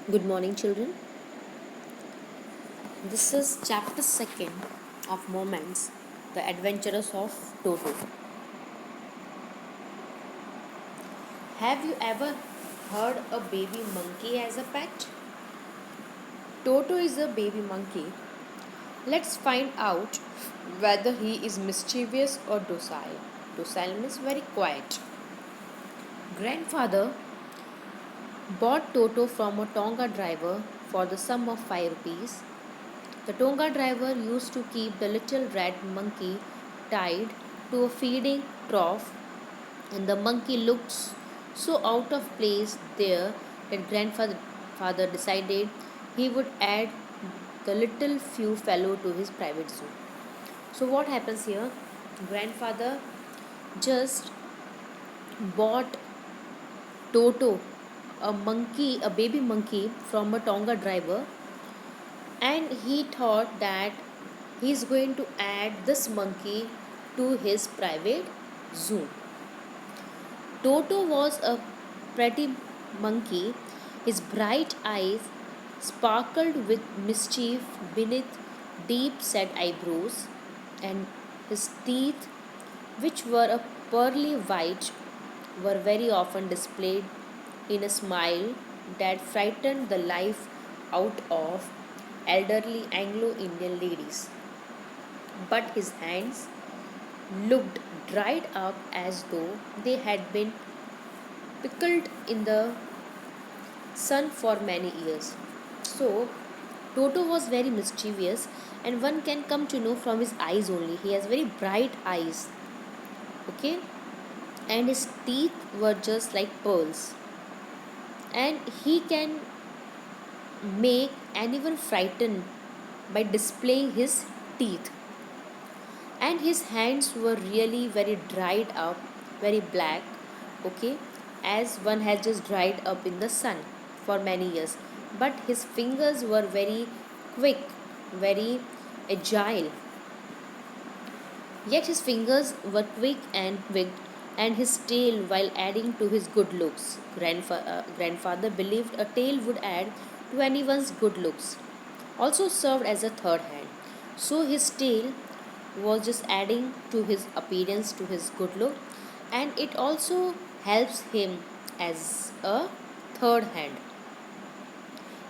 Good morning, children. This is chapter 2nd of Moments, The Adventures of Toto. Have you ever heard a baby monkey as a pet? Toto is a baby monkey. Let's find out whether he is mischievous or docile. Docile means very quiet. Grandfather bought Toto from a Tonga driver for the sum of 5 rupees. The Tonga driver used to keep the little red monkey tied to a feeding trough, and the monkey looked so out of place there that grandfather father decided he would add the little few fellow to his private zoo. So what happens here? Grandfather just bought Toto, a baby monkey from a Tonga driver, and he thought that he's going to add this monkey to his private zoo. Toto was a pretty monkey. His bright eyes sparkled with mischief beneath deep set eyebrows, and his teeth, which were a pearly white, were very often displayed in a smile that frightened the life out of elderly Anglo Indian ladies. But his hands looked dried up as though they had been pickled in the sun for many years. So, Toto was very mischievous, and one can come to know from his eyes only. He has very bright eyes, okay, and his teeth were just like pearls, and he can make anyone frightened by displaying his teeth. And his hands were really very dried up, very black, okay, as one has just dried up in the sun for many years. But his fingers were very quick, very agile, yet his fingers were quick and wigged, and his tail, while adding to his good looks. Grandfather believed a tail would add to anyone's good looks, also served as a third hand. So his tail was just adding to his appearance, to his good look, and it also helps him as a third hand.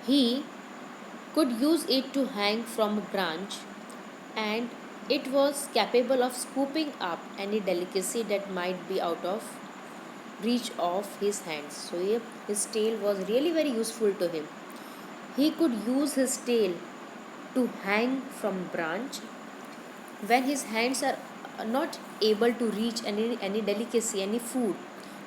He could use it to hang from a branch, and it was capable of scooping up any delicacy that might be out of reach of his hands. So yeah, his tail was really very useful to him. He could use his tail to hang from branch when his hands are not able to reach any delicacy, any food.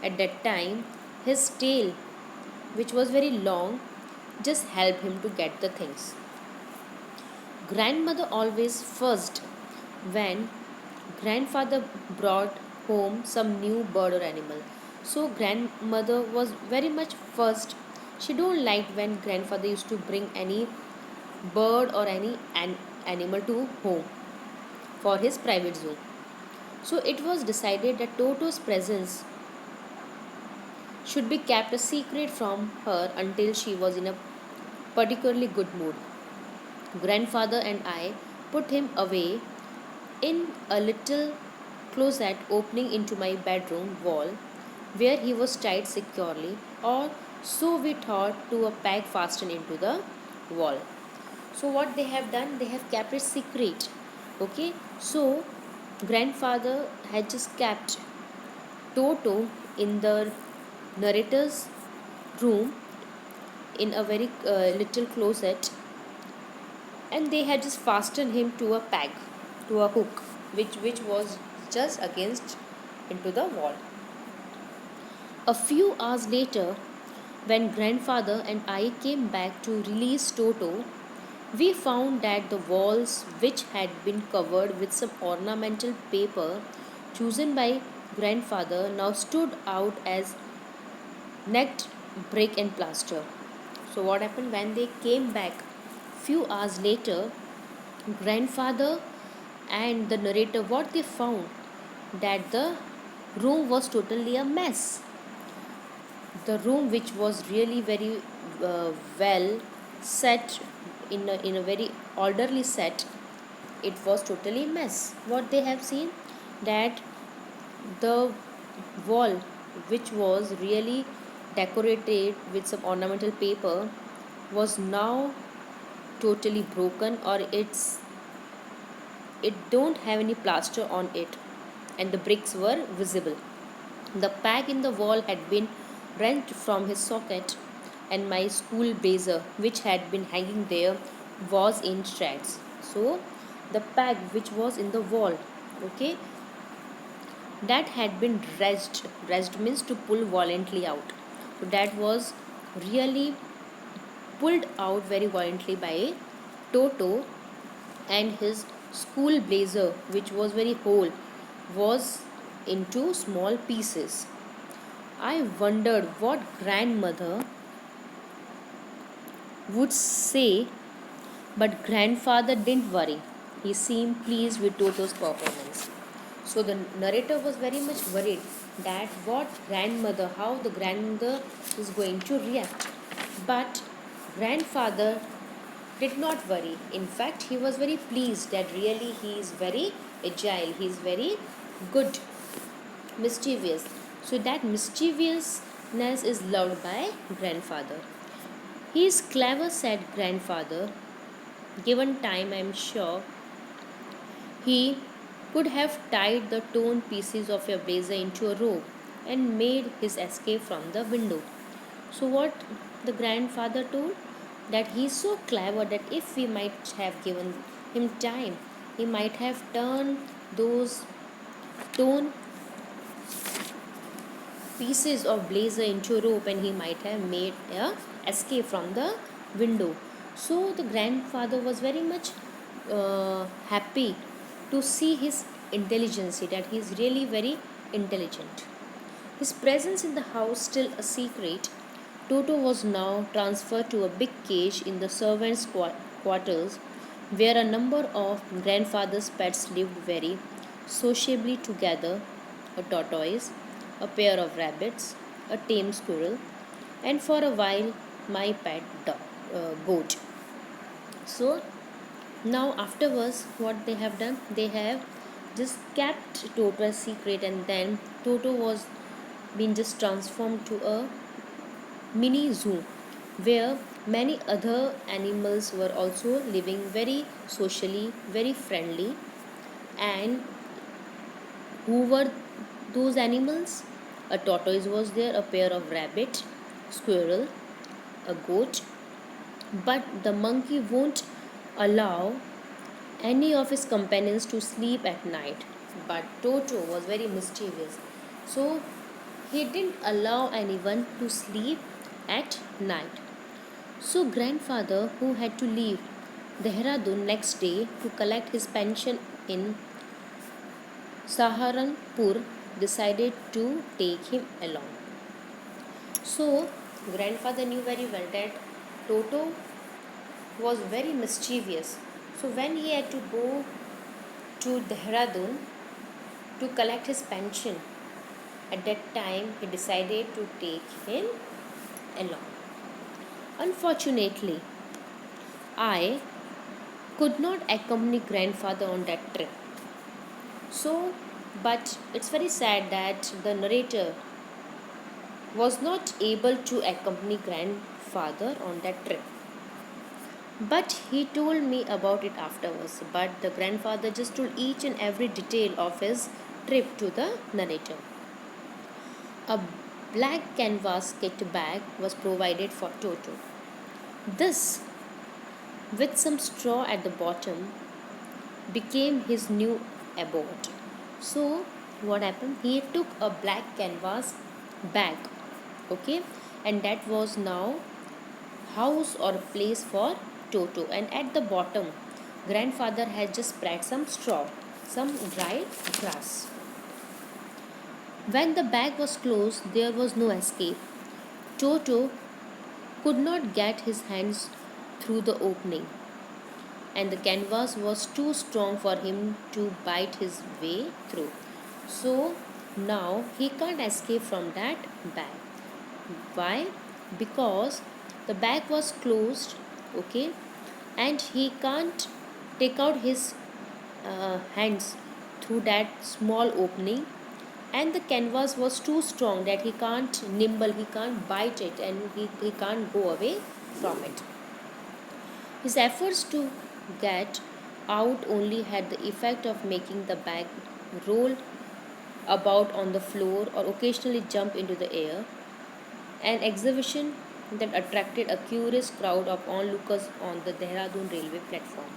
At that time, his tail, which was very long, just helped him to get the things. Grandmother always fussed when grandfather brought home some new bird or animal. So grandmother was very much fussed. She don't like when grandfather used to bring any bird or any animal to home for his private zoo. So it was decided that Toto's presence should be kept a secret from her until she was in a particularly good mood. Grandfather and I put him away in a little closet opening into my bedroom wall, where he was tied securely, or so we thought, to a peg fastened into the wall. So what they have done, they have kept it secret. Okay, so grandfather had just kept Toto in the narrator's room in a very little closet, and they had just fastened him to a peg, to a hook, which was just against into the wall. A few hours later, when grandfather and I came back to release Toto, we found that the walls, which had been covered with some ornamental paper chosen by grandfather, now stood out as necked brick and plaster. So what happened when they came back few hours later, grandfather and the narrator, what they found, that the room was totally a mess. The room, which was really very well set in a very orderly set, it was totally mess. What they have seen, that the wall, which was really decorated with some ornamental paper, was now totally broken, or it don't have any plaster on it, and the bricks were visible. The peg in the wall had been wrenched from his socket, and my school blazer, which had been hanging there, was in shreds. So, the peg which was in the wall, okay, that had been wrenched. Wrenched means to pull violently out. So, that was really pulled out very violently by Toto, and his school blazer, which was very whole, was into small pieces. I wondered what grandmother would say, but grandfather didn't worry. He seemed pleased with Toto's performance. So the narrator was very much worried that how the grandmother is going to react. But grandfather did not worry. In fact, he was very pleased that really he is very agile, he is very good, mischievous. So that mischievousness is loved by grandfather. He is clever, said grandfather. Given time, I am sure he could have tied the torn pieces of your blazer into a rope and made his escape from the window. So, what the grandfather told? That he is so clever that if we might have given him time, he might have turned those torn pieces of blazer into rope, and he might have made a escape from the window. So the grandfather was very much happy to see his intelligence, that he is really very intelligent. His presence in the house still a secret, Toto was now transferred to a big cage in the servants' quarters, where a number of grandfather's pets lived very sociably together: a tortoise, a pair of rabbits, a tame squirrel, and for a while my pet goat. So now afterwards, what they have done, they have just kept Toto a secret, and then Toto was being just transformed to a mini zoo where many other animals were also living very socially, very friendly. And who were those animals? A tortoise was there, a pair of rabbit, squirrel, a goat. But the monkey won't allow any of his companions to sleep at night. But Toto was very mischievous. So he didn't allow anyone to sleep at night. So grandfather, who had to leave Dehradun next day to collect his pension in Saharanpur, decided to take him along. So grandfather knew very well that Toto was very mischievous. So when he had to go to Dehradun to collect his pension, at that time he decided to take him along. Unfortunately, I could not accompany grandfather on that trip. So, but it's very sad that the narrator was not able to accompany grandfather on that trip. But he told me about it afterwards. But the grandfather just told each and every detail of his trip to the narrator. A black canvas kit bag was provided for Toto. This, with some straw at the bottom, became his new abode. So, what happened? He took a black canvas bag, okay, and that was now house or place for Toto. And at the bottom, grandfather had just spread some straw, some dry grass. When the bag was closed, there was no escape. Toto could not get his hands through the opening, and the canvas was too strong for him to bite his way through. So now he can't escape from that bag. Why? Because The bag was closed, okay, and he can't take out his hands through that small opening, and the canvas was too strong that he can't bite it, and he can't go away from it. His efforts to get out only had the effect of making the bag roll about on the floor or occasionally jump into the air, an exhibition that attracted a curious crowd of onlookers on the Dehradun railway platform.